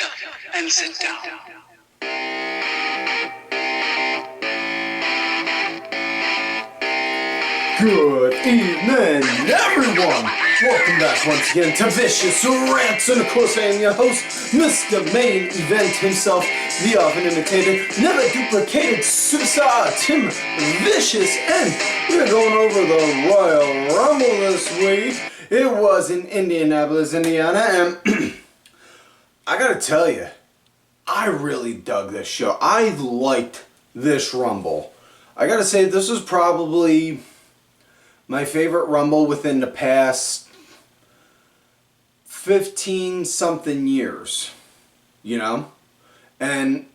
up and sit down. Good evening, everyone! Welcome back once again to Vicious Rants, and of course I am your host, Mr. Main Event himself, the often imitated, never duplicated superstar, Tim Vicious, and we're going over the Royal Rumble this week. It was in Indianapolis, Indiana, and I gotta tell you, I really dug this show. I liked this Rumble. I gotta say, this was probably my favorite Rumble within the past 15-something years, you know? And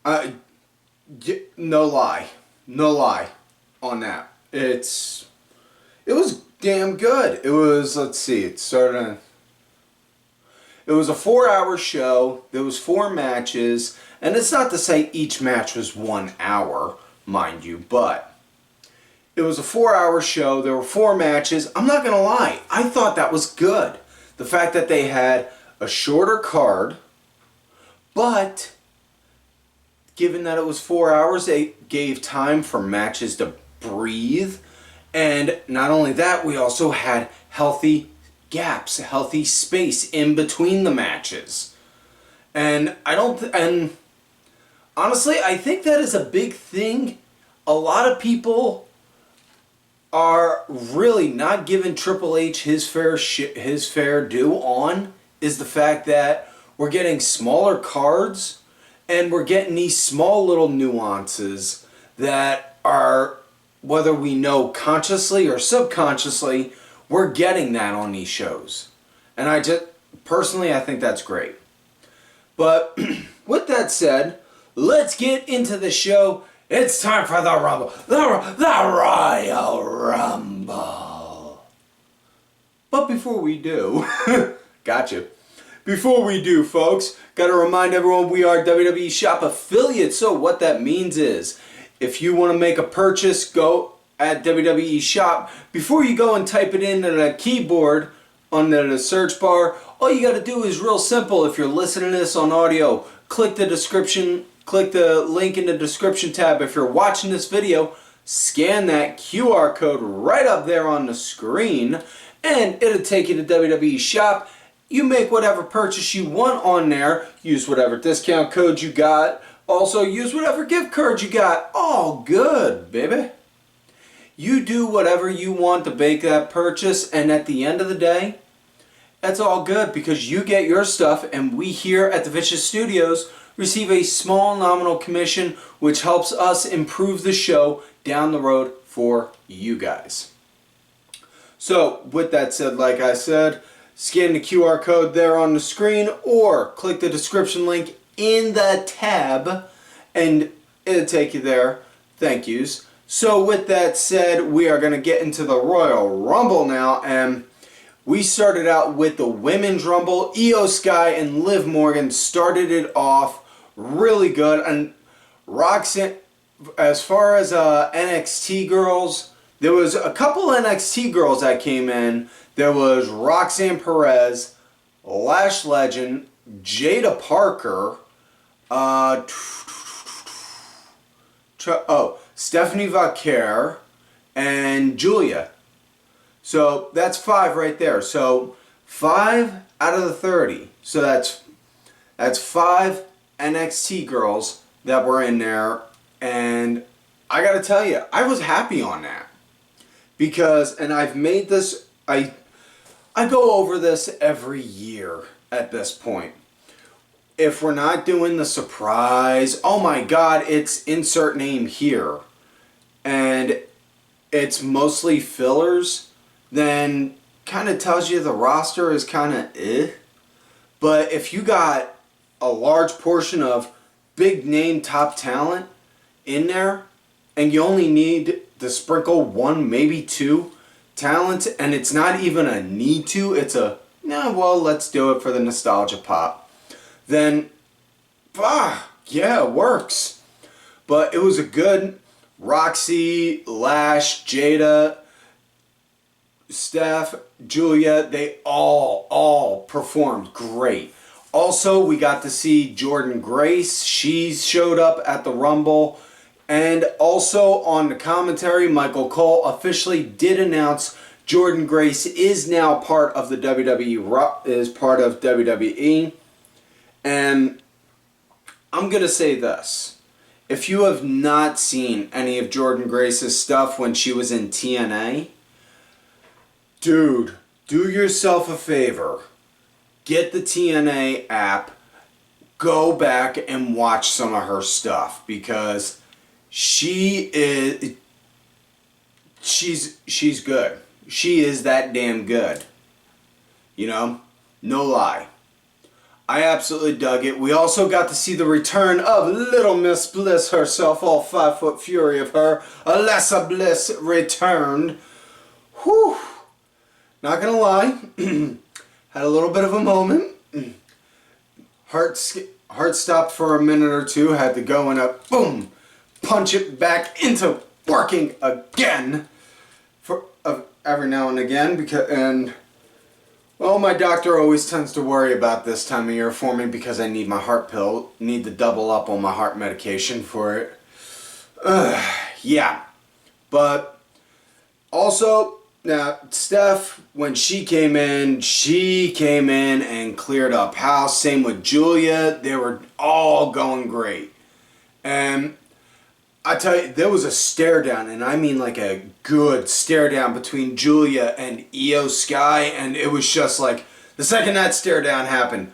no lie on that. It was damn good. It was, let's see, it was a 4-hour show. There was 4 matches, and it's not to say each match was 1 hour, mind you, but it was a 4-hour show. There were 4 matches. I'm not going to lie. I thought that was good. The fact that they had a shorter card, but given that it was 4 hours, they gave time for matches to breathe. And not only that, we also had healthy gaps, healthy space in between the matches. And honestly, I think that is a big thing. A lot of people are really not giving Triple H his fair due on is the fact that we're getting smaller cards and we're getting these small little nuances that are, whether we know consciously or subconsciously, we're getting that on these shows. And I think that's great. But with that said, let's get into the show. It's time for the Rumble. The Royal Rumble. But before we do, gotcha. Before we do, folks, gotta remind everyone we are WWE Shop affiliates. So what that means is, if you want to make a purchase, go at WWE Shop. Before you go and type it into the keyboard under the search bar, all you gotta do is real simple. If you're listening to this on audio, click the link in the description tab. If you're watching this video, scan that QR code right up there on the screen, and it'll take you to WWE Shop. You make whatever purchase you want on there. Use whatever discount code you got. Also, use whatever gift card you got. All good, baby. You do whatever you want to make that purchase, and at the end of the day, that's all good because you get your stuff, and we here at the Vicious Studios receive a small nominal commission, which helps us improve the show down the road for you guys. So, with that said, like I said, scan the QR code there on the screen or click the description link in the tab and it'll take you there. Thank yous. So, with that said, we are going to get into the Royal Rumble now, and we started out with the Women's Rumble. Io Sky and Liv Morgan started it off really good. And Roxanne, as far as NXT girls, there was a couple NXT girls that came in. There was Roxanne Perez, Lash Legend, Jada Parker, Stephanie Vaquer, and Julia. So that's 5 right there. So 5 out of the 30. So that's 5 NXT girls that were in there, and I gotta tell you, I was happy on that because, and I've made this, I go over this every year at this point. If we're not doing the surprise, oh my god, it's insert name here, and it's mostly fillers, then kind of tells you the roster is kind of eh. But if you got a large portion of big name top talent in there and you only need to sprinkle 1, maybe 2 talents, and it's not even a need to, it's a, nah, well, let's do it for the nostalgia pop, then, yeah, it works. But it was a good Roxy, Lash, Jada, Steph, Julia, they all performed great. Also, we got to see Jordan Grace. She showed up at the Rumble. And also on the commentary, Michael Cole officially did announce Jordan Grace is now part of the WWE. And I'm going to say this. If you have not seen any of Jordan Grace's stuff when she was in TNA, dude, do yourself a favor. Get the TNA app. Go back and watch some of her stuff because she's good. She is that damn good. You know? No lie. I absolutely dug it. We also got to see the return of Little Miss Bliss herself, all 5-foot fury of her. Alexa Bliss returned. Whew. Not gonna lie. Had a little bit of a moment. Heart stopped for a minute or two. Had to go and boom, punch it back into working again for every now and again well, my doctor always tends to worry about this time of year for me because I need my heart pill. Need to double up on my heart medication for it. Yeah. But also, now, Steph, when she came in and cleared up house. Same with Julia. They were all going great. And I tell you, there was a stare down, and I mean like a good stare down between Julia and Io Sky, and it was just like, the second that stare down happened,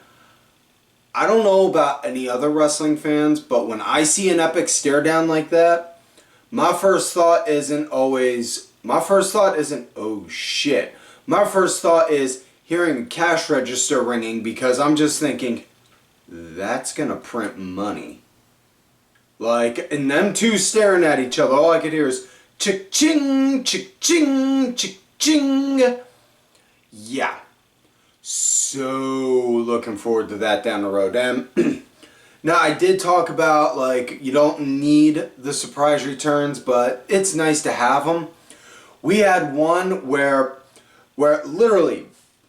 I don't know about any other wrestling fans, but when I see an epic stare down like that, my first thought isn't, oh shit. My first thought is hearing a cash register ringing because I'm just thinking, that's gonna print money. Like, and them two staring at each other, all I could hear is chick-ching, chick-ching, chick-ching. Yeah. So looking forward to that down the road. And now, I did talk about, like, you don't need the surprise returns, but it's nice to have them. We had one where literally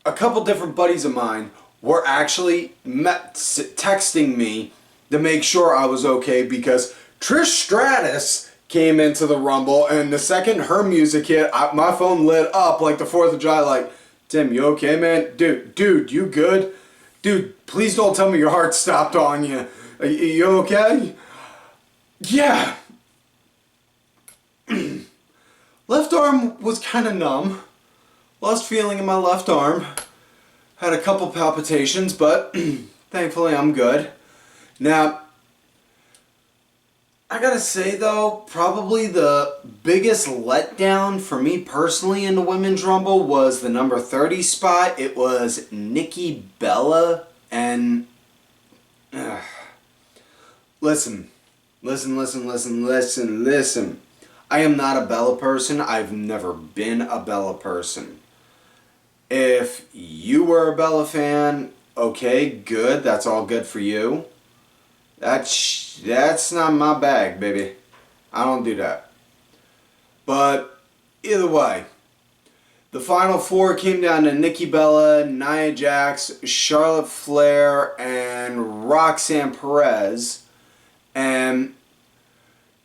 a couple different buddies of mine were actually texting me to make sure I was okay because Trish Stratus came into the Rumble, and the second her music hit, my phone lit up like the 4th of July, like, Tim, you okay, man? Dude, you good? Dude, please don't tell me your heart stopped on you. Are you okay? Yeah. Left arm was kind of numb. Lost feeling in my left arm. Had a couple palpitations, but thankfully I'm good. Now, I gotta say though, probably the biggest letdown for me personally in the Women's Rumble was the number 30 spot. It was Nikki Bella, and listen. I am not a Bella person. I've never been a Bella person. If you were a Bella fan, okay, good. That's all good for you. That's not my bag, baby. I don't do that. But either way, the final four came down to Nikki Bella, Nia Jax, Charlotte Flair, and Roxanne Perez. And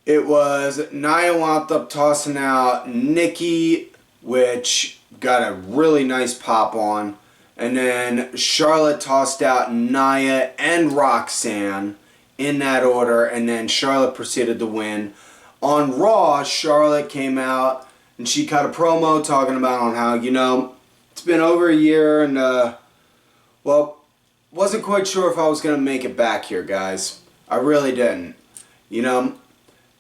it was Nia wound up tossing out Nikki, which got a really nice pop on. And then Charlotte tossed out Nia and Roxanne in that order. And then Charlotte proceeded to win. On Raw, Charlotte came out and she cut a promo talking about on how, you know, it's been over a year and, well, wasn't quite sure if I was going to make it back here, guys. I really didn't, you know.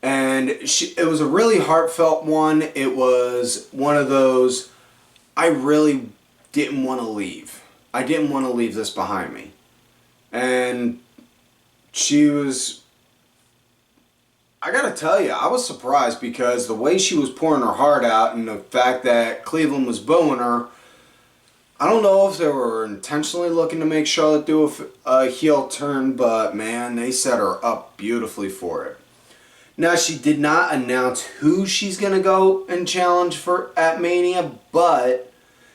And it was a really heartfelt one. It was one of those, I really didn't want to leave. I didn't want to leave this behind me. And she was, I gotta tell you, I was surprised because the way she was pouring her heart out and the fact that Cleveland was booing her, I don't know if they were intentionally looking to make Charlotte do a heel turn, but man, they set her up beautifully for it. Now, she did not announce who she's going to go and challenge for at Mania, but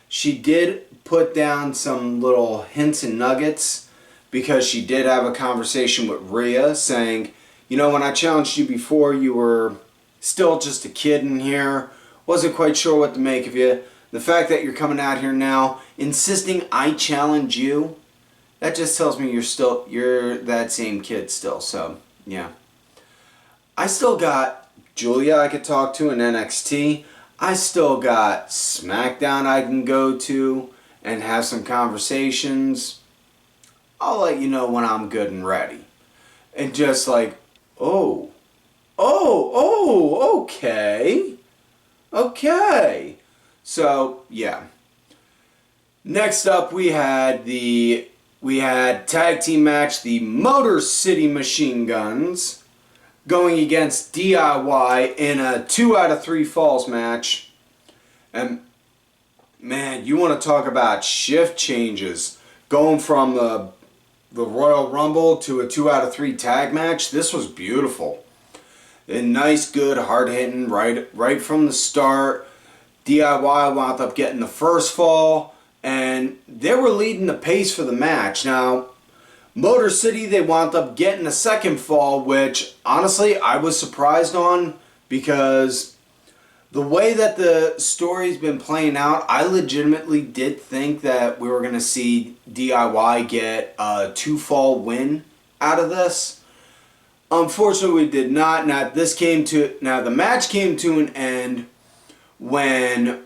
she did put down some little hints and nuggets because she did have a conversation with Rhea saying, you know, when I challenged you before, you were still just a kid in here. Wasn't quite sure what to make of you. The fact that you're coming out here now, insisting I challenge you, that just tells me you're that same kid still. So, yeah. I still got Julia I could talk to in NXT. I still got SmackDown I can go to and have some conversations. I'll let you know when I'm good and ready. And just like, okay. So, yeah. Next up, we had tag team match, the Motorcity Meachine Guns, going against DIY in a 2 out of 3 falls match. And man, you want to talk about shift changes. Going from the Royal Rumble to a 2 out of 3 tag match, this was beautiful. And nice, good, hard-hitting right from the start. DIY wound up getting the first fall, and they were leading the pace for the match. Now, Motor City, they wound up getting the second fall, which honestly I was surprised on, because the way that the story's been playing out, I legitimately did think that we were going to see DIY get a 2-fall win out of this. Unfortunately, we did not. Now the match came to an end when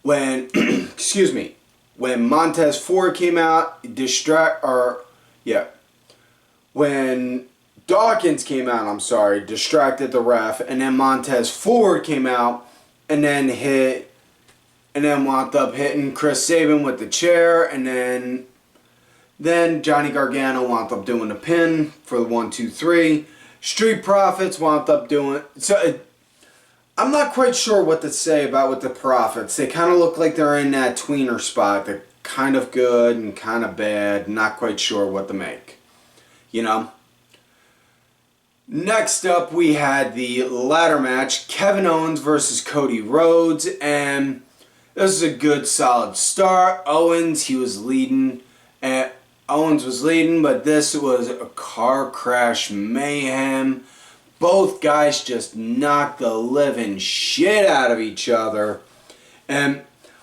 excuse me, when Montez Ford came out, when Dawkins came out, distracted the ref, and then Montez Ford came out and then wound up hitting Chris Sabin with the chair, and then Johnny Gargano wound up doing the pin for the 1, 2, 3. Street Profits wound up doing I'm not quite sure what to say about with the Profits. They kind of look like they're in that tweener spot. They're kind of good and kind of bad. Not quite sure what to make. You know? Next up, we had the ladder match. Kevin Owens versus Cody Rhodes. And this is a good, solid start. Owens was leading, but this was a car crash mayhem. Both guys just knocked the living shit out of each other. And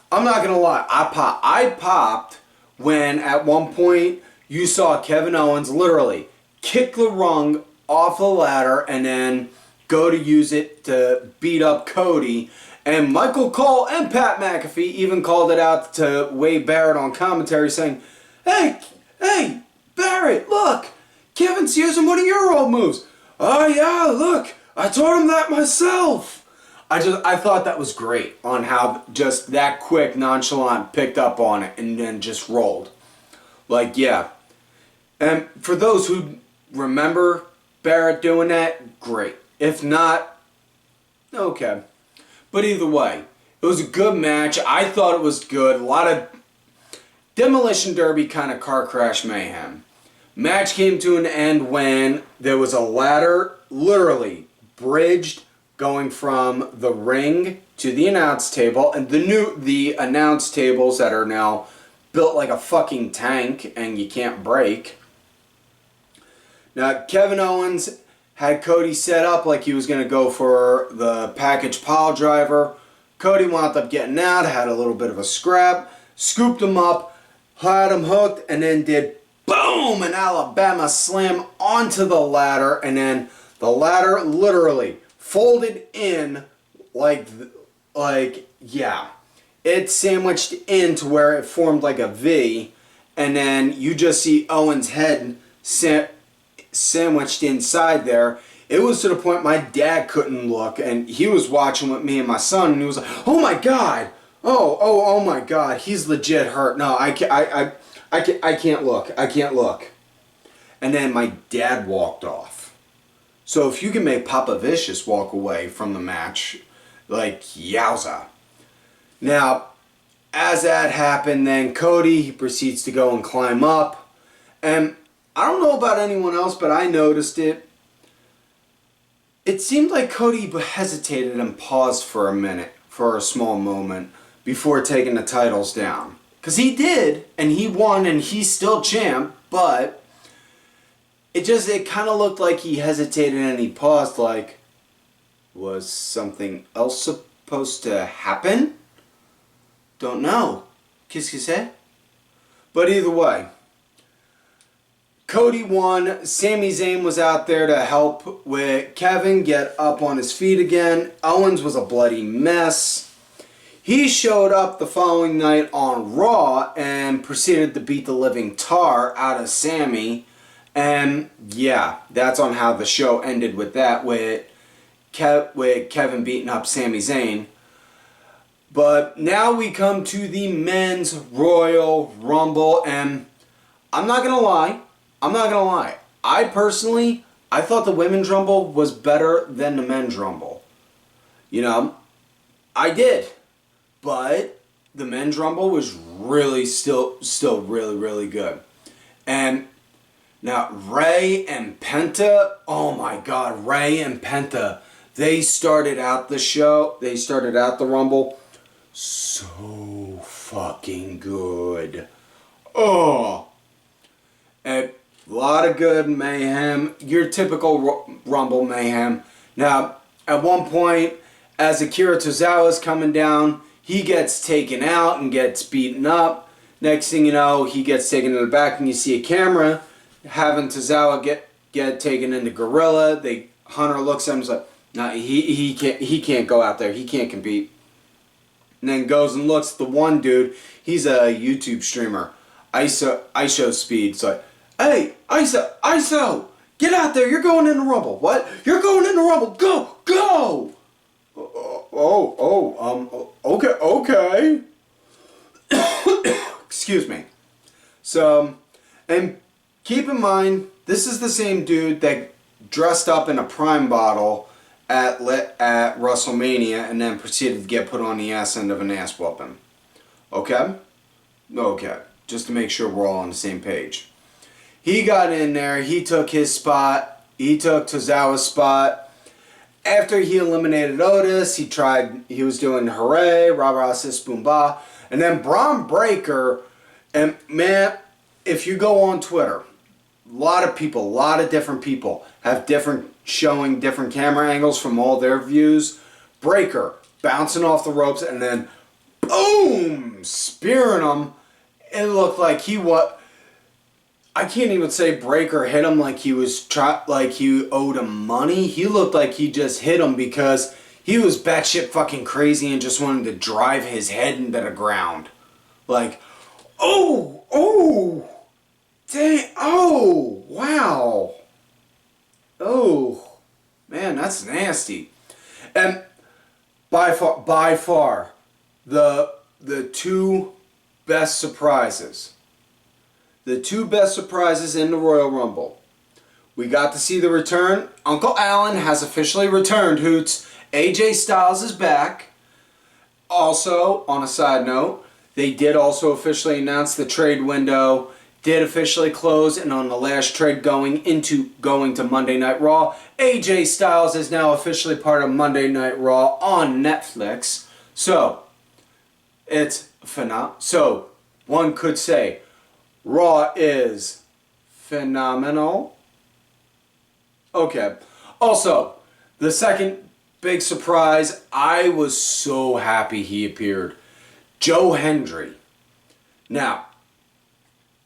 I'm not going to lie, I popped when at one point you saw Kevin Owens literally kick the rung off the ladder and then go to use it to beat up Cody. And Michael Cole and Pat McAfee even called it out to Wade Barrett on commentary saying, Hey, Barrett, look, Kevin's using one of your old moves. Oh yeah, look, I taught him that myself. I thought that was great on how just that quick, nonchalant picked up on it and then just rolled. Like, yeah. And for those who remember Barrett doing that, great. If not, okay. But either way, it was a good match. I thought it was good. A lot of Demolition Derby kind of car crash mayhem. Match came to an end when there was a ladder literally bridged going from the ring to the announce table, and the announce tables that are now built like a fucking tank and you can't break. Now Kevin Owens had Cody set up like he was going to go for the package pile driver. Cody wound up getting out, had a little bit of a scrap, scooped him up, had him hooked, and then did boom, an Alabama slam onto the ladder, and then the ladder literally folded in it sandwiched in to where it formed like a V, and then you just see Owens' head sandwiched inside there. It was to the point my dad couldn't look, and he was watching with me and my son, and he was like, "Oh my God, oh my God, he's legit hurt. No, I can't look. I can't look." And then my dad walked off. So if you can make Papa Vicious walk away from the match, like, yowza. Now, as that happened, then Cody, he proceeds to go and climb up. And I don't know about anyone else, but I noticed it. It seemed like Cody hesitated and paused for a minute, for a small moment, before taking the titles down. Because he did, and he won, and he's still champ, but it kind of looked like he hesitated and he paused like, was something else supposed to happen? Don't know. Qu'est-ce que c'est? But either way, Cody won. Sami Zayn was out there to help with Kevin get up on his feet again. Owens was a bloody mess. He showed up the following night on Raw and proceeded to beat the living tar out of Sami. And yeah, that's on how the show ended with that, with Kevin beating up Sami Zayn. But now we come to the men's Royal Rumble, and I'm not gonna lie. I personally, I thought the women's Rumble was better than the men's Rumble. You know, I did. But the men's Rumble was really still really, really good. And now Rey and Penta, oh my God, Rey and Penta, they started out the Rumble so fucking good. Oh. And a lot of good mayhem. Your typical Rumble mayhem. Now, at one point, as Akira Tozawa's coming down, he gets taken out and gets beaten up. Next thing you know, he gets taken to the back and you see a camera having Tozawa get taken into Gorilla. Hunter looks at him and is like, no, he can't go out there. He can't compete. And then goes and looks at the one dude. He's a YouTube streamer. ISO Speed. It's like, hey, ISO, get out there. You're going in the Rumble. What? You're going in the Rumble. Go. Okay. Excuse me. So, and keep in mind, this is the same dude that dressed up in a Prime bottle at WrestleMania and then proceeded to get put on the ass end of an ass whooping. Okay? Okay. Just to make sure we're all on the same page. He got in there. He took his spot. He took Tozawa's spot. After he eliminated Otis, he was doing hooray, rah rah sis boom bah. And then Braun Breaker, and man, if you go on Twitter, a lot of different people have showing different camera angles from all their views. Breaker bouncing off the ropes and then boom, spearing him. It looked like I can't even say Breaker hit him like he owed him money. He looked like he just hit him because he was batshit fucking crazy and just wanted to drive his head into the ground. Like, oh, dang, oh, wow. Oh, man, that's nasty. And by far, the two best surprises. The two best surprises in the Royal Rumble. We got to see the return. Uncle Allen has officially returned, Hoots. AJ Styles is back. Also, on a side note, they did also officially announce the trade window did officially close, and on the last trade going to Monday Night Raw, AJ Styles is now officially part of Monday Night Raw on Netflix. So, it's phenomenal. So, one could say, Raw is phenomenal. Okay. Also, the second big surprise, I was so happy he appeared. Joe Hendry. Now,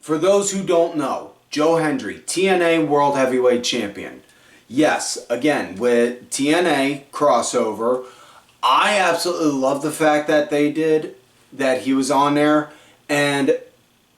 for those who don't know, Joe Hendry, TNA World Heavyweight Champion. Yes, again, with TNA crossover, I absolutely love the fact that he was on there, and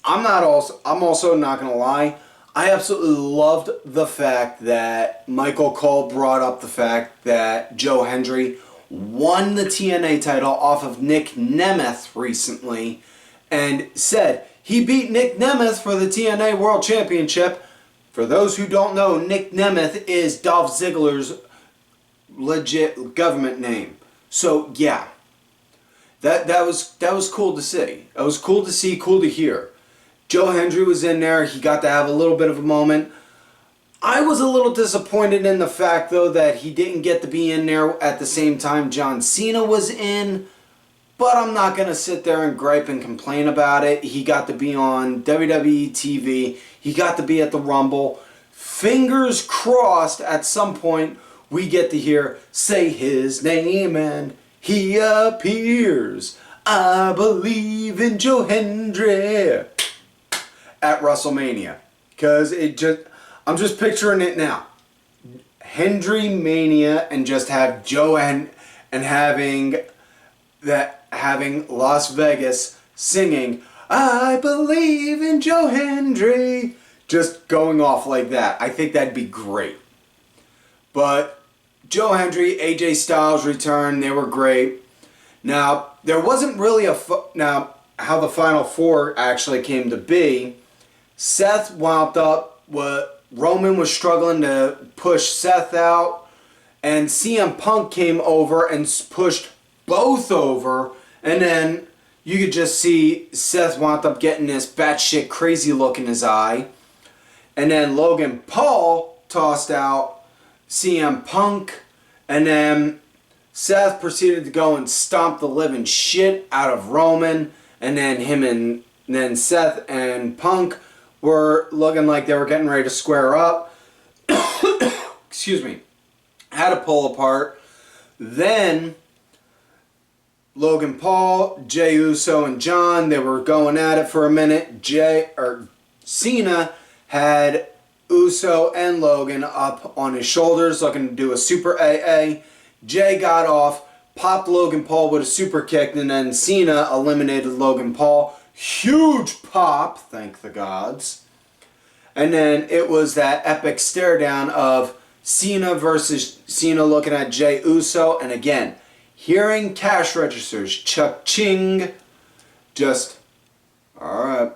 I'm also not going to lie, I absolutely loved the fact that Michael Cole brought up the fact that Joe Hendry won the TNA title off of Nick Nemeth recently and said he beat Nick Nemeth for the TNA World Championship. For those who don't know, Nick Nemeth is Dolph Ziggler's legit government name. So yeah, that was cool to see. It was cool to see, cool to hear. Joe Hendry was in there. He got to have a little bit of a moment. I was a little disappointed in the fact, though, that he didn't get to be in there at the same time John Cena was in. But I'm not going to sit there and gripe and complain about it. He got to be on WWE TV. He got to be at the Rumble. Fingers crossed at some point we get to hear say his name and he appears. I believe in Joe Hendry at WrestleMania. Because I'm just picturing it now. Hendry Mania and just have Joe and having Las Vegas singing I believe in Joe Hendry, just going off like that. I think that'd be great. But Joe Hendry, AJ Styles return, they were great. Now, there wasn't really now how the Final Four actually came to be. Seth wound up Roman was struggling to push Seth out, and CM Punk came over and pushed both over, and then you could just see Seth wound up getting this batshit crazy look in his eye, and then Logan Paul tossed out CM Punk, and then Seth proceeded to go and stomp the living shit out of Roman, and then Seth and Punk were looking like they were getting ready to square up. Excuse me. Had to pull apart. Then Logan Paul, Jey Uso, and John, they were going at it for a minute. Cena had Uso and Logan up on his shoulders looking to do a super AA. Jey got off, popped Logan Paul with a super kick, and then Cena eliminated Logan Paul. Huge pop, thank the gods. And then it was that epic stare down of Cena versus Cena looking at Jey Uso. And again, hearing cash registers, cha-ching, just, alright,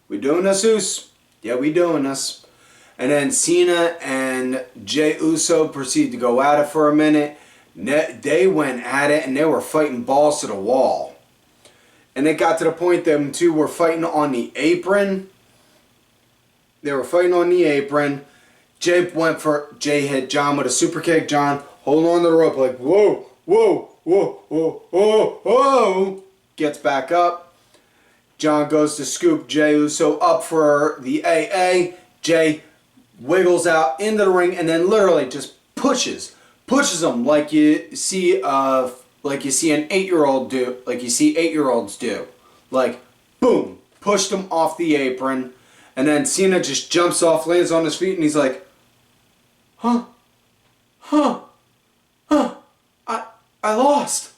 we doing this, Us? Yeah, we doing this. And then Cena and Jey Uso proceeded to go at it for a minute. They went at it and they were fighting balls to the wall. And it got to the point them two were fighting on the apron. They were fighting on the apron. Jey hit John with a super kick. John holding on to the rope like, whoa, whoa, whoa, whoa, whoa, whoa. Gets back up. John goes to scoop Jey Uso up for the AA. Jey wiggles out into the ring and then literally just pushes him like you see an 8-year-old do, like you see 8-year-olds do. Like, boom, pushed him off the apron. And then Cena just jumps off, lands on his feet, and he's like, I lost.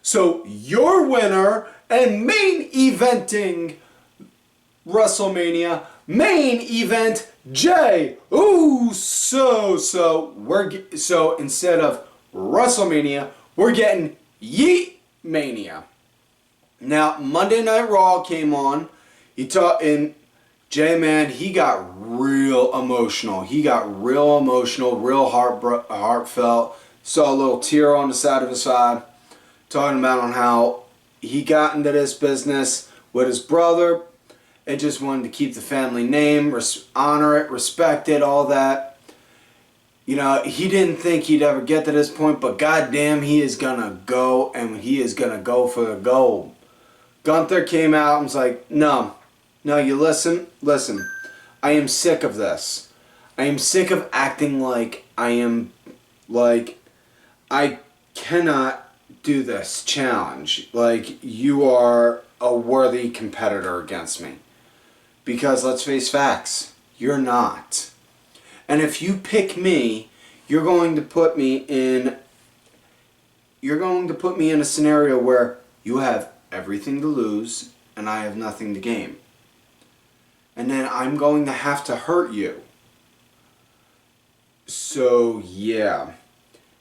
So your winner and main eventing WrestleMania, main event Jey Uso. So instead of WrestleMania, we're getting Yeet Mania. Now Monday Night Raw came on. Jey, man, he got real emotional. Real heartfelt. Saw a little tear on the side of his eye, talking about on how he got into this business with his brother and just wanted to keep the family name, honor it, respect it, all that. You know, he didn't think he'd ever get to this point, but goddamn, he is gonna go, and he is gonna go for the gold. Gunther came out and was like, no, you listen, I am sick of this. I am sick of acting like I cannot do this challenge. Like, you are a worthy competitor against me. Because let's face facts, you're not. And if you pick me, you're going to put me in a scenario where you have everything to lose and I have nothing to gain. And then I'm going to have to hurt you. So, yeah.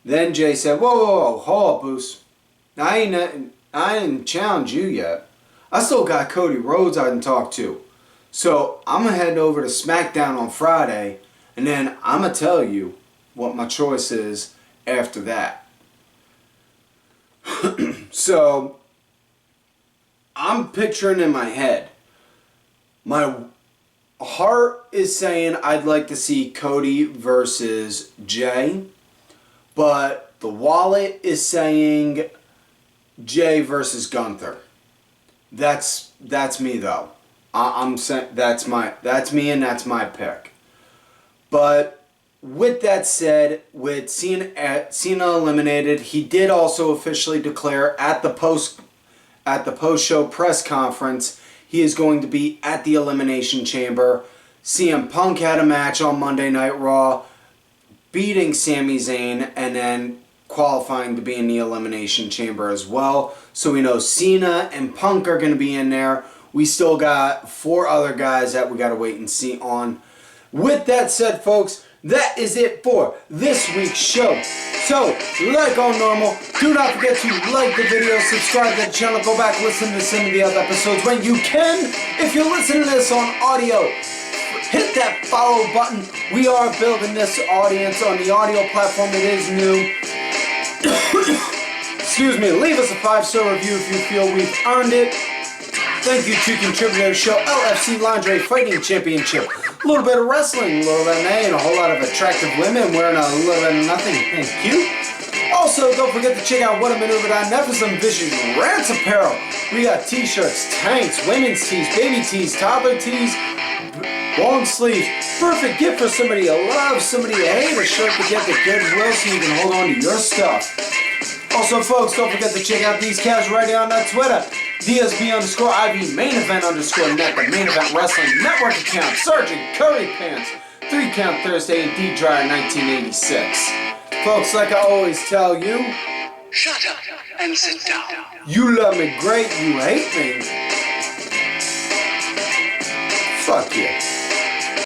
Then Jey said, whoa, hold up, Boos. I didn't challenge you yet. I still got Cody Rhodes I didn't talk to. So, I'm going to head over to SmackDown on Friday, and then I'm going to tell you what my choice is after that. So, I'm picturing in my head, my heart is saying I'd like to see Cody versus Jey, but the wallet is saying Jey versus Gunther. That's me though. I'm saying that's me and that's my pick. But with that said, with Cena eliminated, he did also officially declare at the post-show press conference he is going to be at the Elimination Chamber. CM Punk had a match on Monday Night Raw, beating Sami Zayn and then qualifying to be in the Elimination Chamber as well. So we know Cena and Punk are going to be in there. We still got 4 other guys that we got to wait and see on. With that said, folks, that is it for this week's show. So, like all normal, do not forget to like the video, subscribe to the channel, go back, listen to some of the other episodes when you can. If you're listening to this on audio, hit that follow button. We are building this audience on the audio platform. It is new. Excuse me. Leave us a 5-star review if you feel we've earned it. Thank you to contributor show LFC Lingerie Fighting Championship. A little bit of wrestling, a little bit of MMA, and a whole lot of attractive women wearing a little bit of nothing. Thank you. Also, don't forget to check out whatamaneuver.net for some vicious rants apparel. We got t-shirts, tanks, women's tees, baby tees, toddler tees, long sleeves. Perfect gift for somebody you love, somebody you hate. A shirt to get the goodwill so you can hold on to your stuff. Also, folks, don't forget to check out these cats right on Twitter. DSB_IV main event _net, the main event wrestling network account, Sergeant Curry Pants, 3 Count Thursday, and D-Dryer 1986. Folks, like I always tell you, shut up and sit down. You love me great, you hate me. Fuck you.